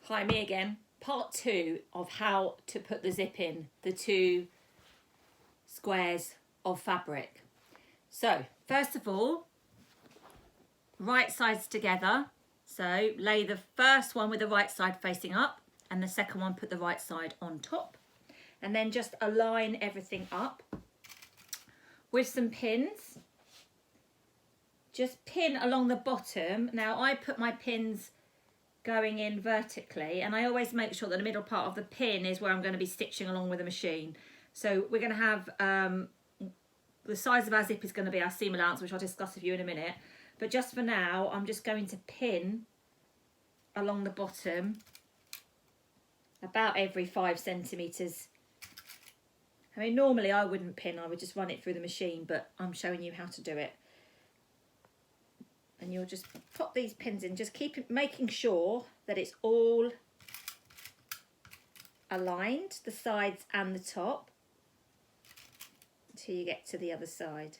Hi, me again. Part 2 of how to put the zip in the 2 squares of fabric. So, first of all, right sides together. So, lay the first one with the right side facing up and the second one put the right side on top. And then just align everything up with some pins. Just pin along the bottom. Now, I put my pins going in vertically, and I always make sure that the middle part of the pin is where I'm going to be stitching along with the machine. So we're going to have the size of our zip is going to be our seam allowance, which I'll discuss with you in a minute, but just for now I'm just going to pin along the bottom about every 5 centimeters. I mean, normally I wouldn't pin, I would just run it through the machine, but I'm showing you how to do it. And you'll just pop these pins in, just making sure that it's all aligned, the sides and the top, until you get to the other side.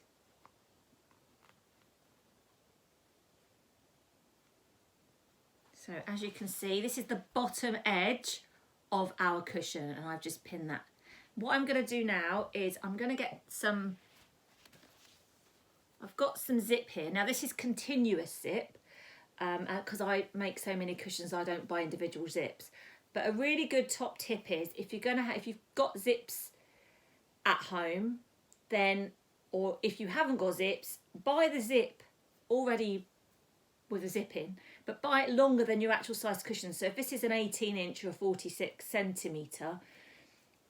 So as you can see, this is the bottom edge of our cushion, and I've just pinned that. What I'm going to do now is I'm going to get some, I've got some zip here. Now this is continuous zip because I make so many cushions I don't buy individual zips. But a really good top tip is if you've got zips at home, then, or if you haven't got zips, buy the zip already with a zip in, but buy it longer than your actual size cushion. So if this is an 18-inch or a 46 centimetre,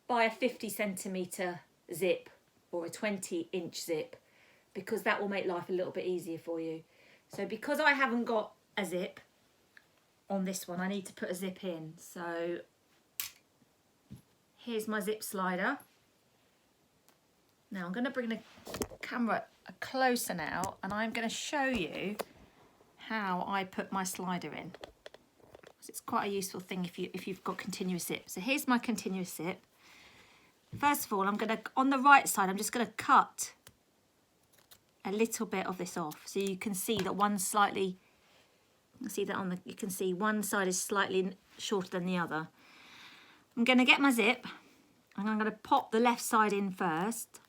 buy a 50 centimetre zip or a 20-inch zip, because that will make life a little bit easier for you. So because I haven't got a zip on this one, I need to put a zip in. So here's my zip slider. Now I'm going to bring the camera closer now, and I'm going to show you how I put my slider in. It's quite a useful thing if you've got continuous zip. So here's my continuous zip. First of all, I'm going to, on the right side, I'm just going to cut a little bit of this off, so you can see that one slightly, you can see one side is slightly shorter than the other. I'm going to get my zip and I'm going to pop the left side in first,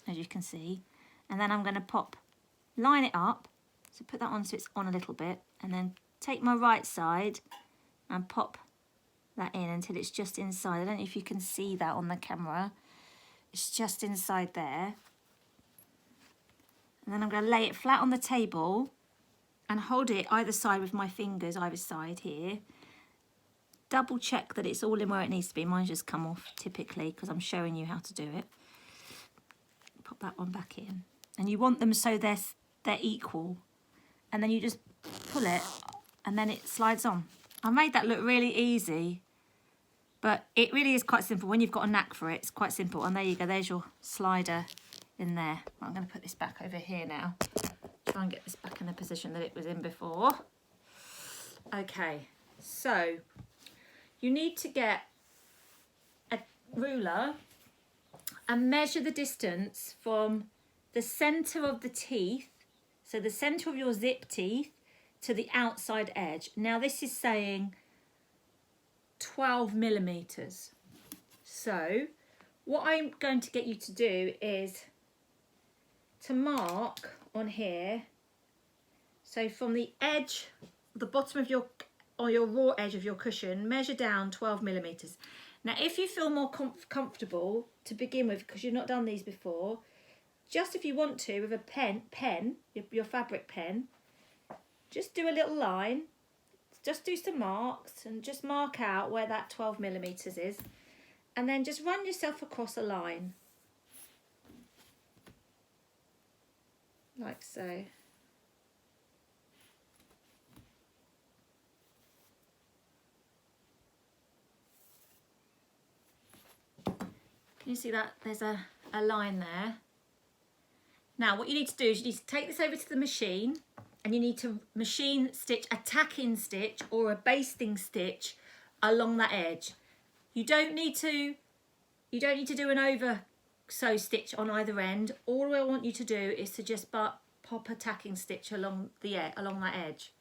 as you can see, and then I'm going to line it up, so put that on so it's on a little bit, and then take my right side and pop that in until it's just inside. I don't know if you can see that on the camera. It's just inside there. And then I'm going to lay it flat on the table and hold it either side with my fingers, either side here. Double check that it's all in where it needs to be. Mine's just come off typically because I'm showing you how to do it. Pop that one back in. And you want them so they're equal. And then you just pull it and then it slides on. I made that look really easy, but it really is quite simple. When you've got a knack for it, it's quite simple. And there you go, there's your slider in there. I'm going to put this back over here now. Try and get this back in the position that it was in before. Okay, so you need to get a ruler and measure the distance from the centre of the teeth, so the centre of your zip teeth, to the outside edge. Now this is saying 12 millimetres. So what I'm going to get you to do is to mark on here, so from the edge, the bottom of your raw edge of your cushion, measure down 12 millimetres. Now if you feel more comfortable to begin with, because you've not done these before, just if you want to, with a pen, your fabric pen, just do a little line, just do some marks and just mark out where that 12 millimetres is, and then just run yourself across a line. Like so. Can you see that? There's a line there. Now what you need to do is you need to take this over to the machine, and you need to machine stitch a tack-in stitch or a basting stitch along that edge. You don't need to do an over sew stitch on either end. All I want you to do is to just pop a tacking stitch along that edge.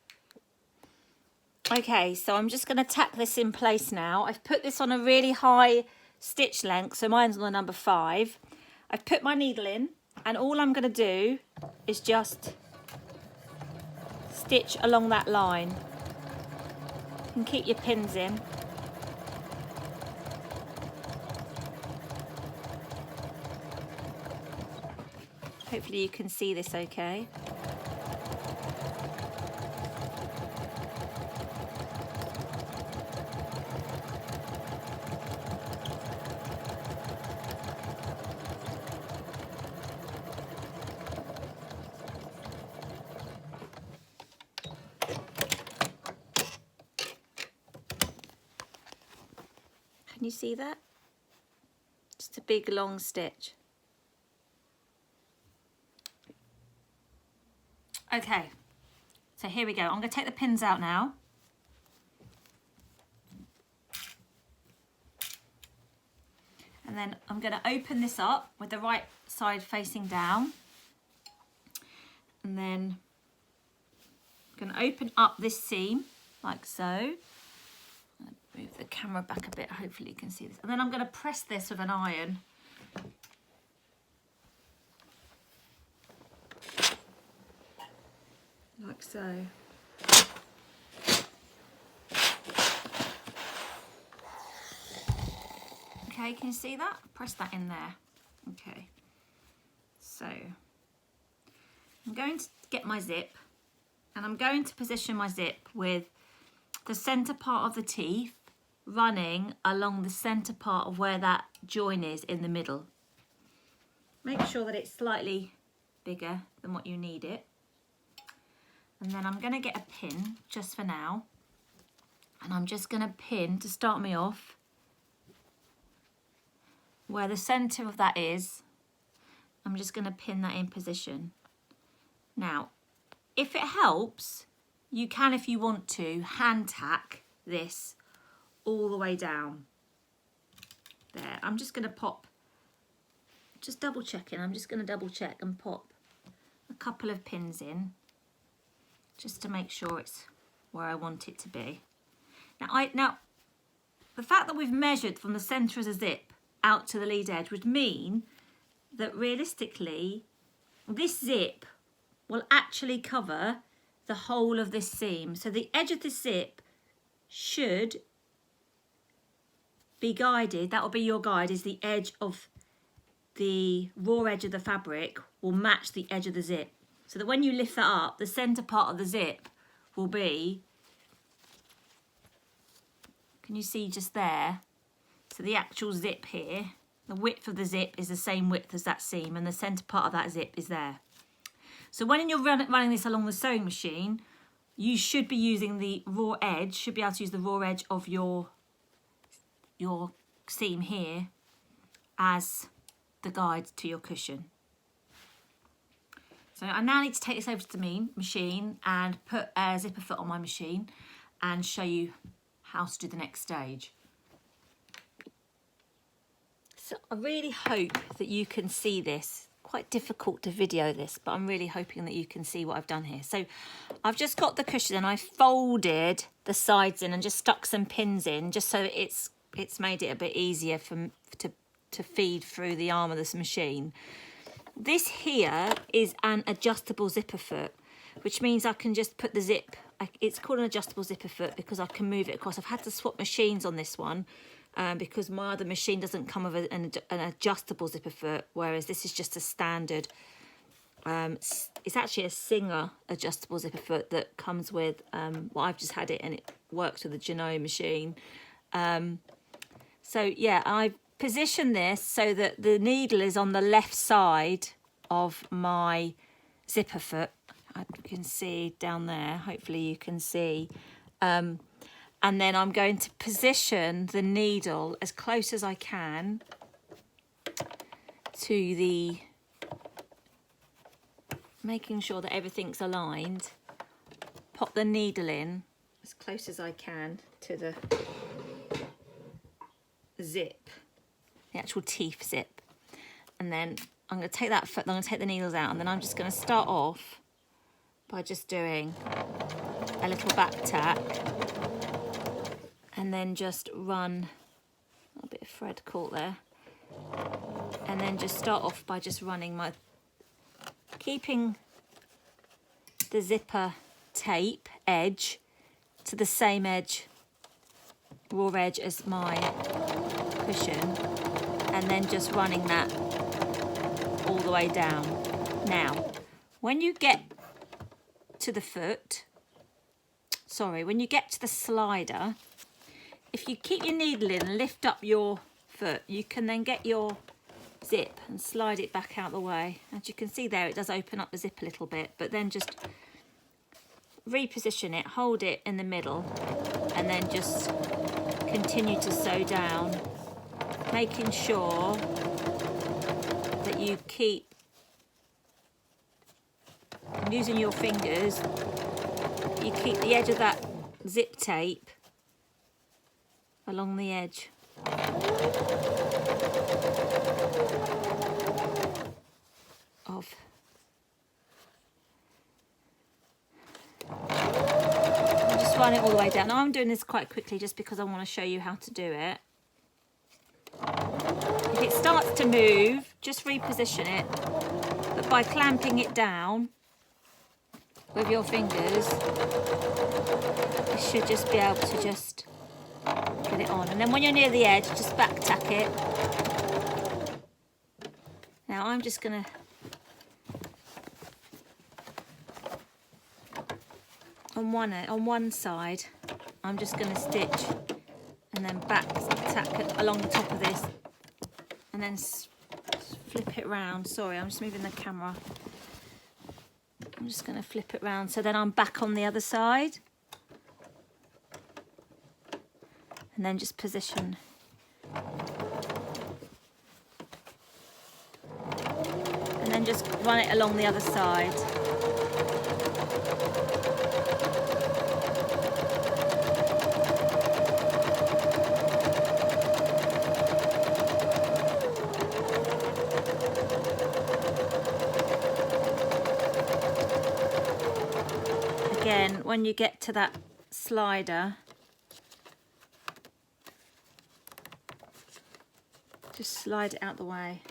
Okay, so I'm just going to tack this in place now. I've put this on a really high stitch length, so mine's on the number 5. I've put my needle in, and all I'm going to do is just stitch along that line. You can keep your pins in. Hopefully you can see this okay. Can you see that? Just a big long stitch. Okay, so here we go. I'm going to take the pins out now. And then I'm going to open this up with the right side facing down. And then I'm going to open up this seam like so. Move the camera back a bit, hopefully you can see this. And then I'm going to press this with an iron. Like so. Okay, can you see that? Press that in there. Okay. So, I'm going to get my zip, and I'm going to position my zip with the centre part of the teeth running along the centre part of where that join is in the middle. Make sure that it's slightly bigger than what you need it. And then I'm going to get a pin just for now. And I'm just going to pin, to start me off, where the centre of that is. I'm just going to pin that in position. Now, if it helps, you can, if you want to, hand tack this all the way down. There, I'm just going to pop, just double checking, I'm just going to double check and pop a couple of pins in, just to make sure it's where I want it to be. Now, the fact that we've measured from the centre of the zip out to the lead edge would mean that realistically, this zip will actually cover the whole of this seam. So the edge of the zip should be guided, that will be your guide, is the edge of the raw edge of the fabric will match the edge of the zip. So that when you lift that up, the centre part of the zip will be, can you see just there? So the actual zip here, the width of the zip is the same width as that seam, and the centre part of that zip is there. So when you're running this along the sewing machine, you should be using the raw edge, should be able to use the raw edge of your seam here as the guide to your cushion. So I now need to take this over to the machine and put a zipper foot on my machine and show you how to do the next stage. So I really hope that you can see this. Quite difficult to video this, but I'm really hoping that you can see what I've done here. So I've just got the cushion and I folded the sides in and just stuck some pins in, just so it's made it a bit easier to feed through the arm of this machine. This here is an adjustable zipper foot, which means I can just put the zip, it's called an adjustable zipper foot because I can move it across. I've had to swap machines on this one because my other machine doesn't come with an adjustable zipper foot, whereas this is just a standard, it's actually a Singer adjustable zipper foot that comes with, well, I've just had it and it works with the Janot machine. So yeah, I've positioned this so that the needle is on the left side of my zipper foot. You can see down there, hopefully you can see. And then I'm going to position the needle as close as I can to the, making sure that everything's aligned. Pop the needle in as close as I can to the zip, the actual teeth zip. And then I'm going to take that foot, I'm going to take the needles out, and then I'm just going to start off by just doing a little back tack and then just run a bit of thread caught there, and then just start off by just running keeping the zipper tape edge to the same raw edge as my cushion, and then just running that all the way down. Now, when you get to the when you get to the slider, if you keep your needle in and lift up your foot, you can then get your zip and slide it back out the way. As you can see there, it does open up the zip a little bit, but then just reposition it, hold it in the middle, and then just continue to sew down, making sure that you keep using your fingers, you keep the edge of that zip tape along the edge. Just run it all the way down. Now I'm doing this quite quickly just because I want to show you how to do it. If it starts to move, just reposition it, but by clamping it down with your fingers, you should just be able to just get it on. And then when you're near the edge, just back tack it. Now I'm just going to on one side, I'm just going to stitch and then back tack it along the top of this, and then flip it round. Sorry, I'm just moving the camera. I'm just going to flip it round, so then I'm back on the other side, and then just position. And then just run it along the other side. Again, when you get to that slider, just slide it out the way.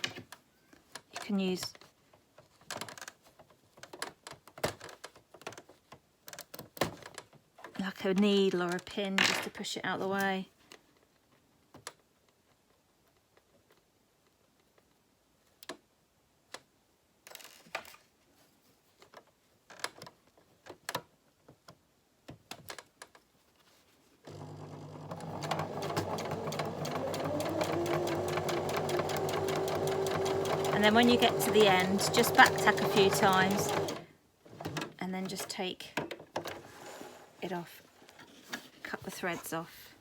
You can use like a needle or a pin just to push it out the way. And then when you get to the end, just back tack a few times and then just take it off, cut the threads off.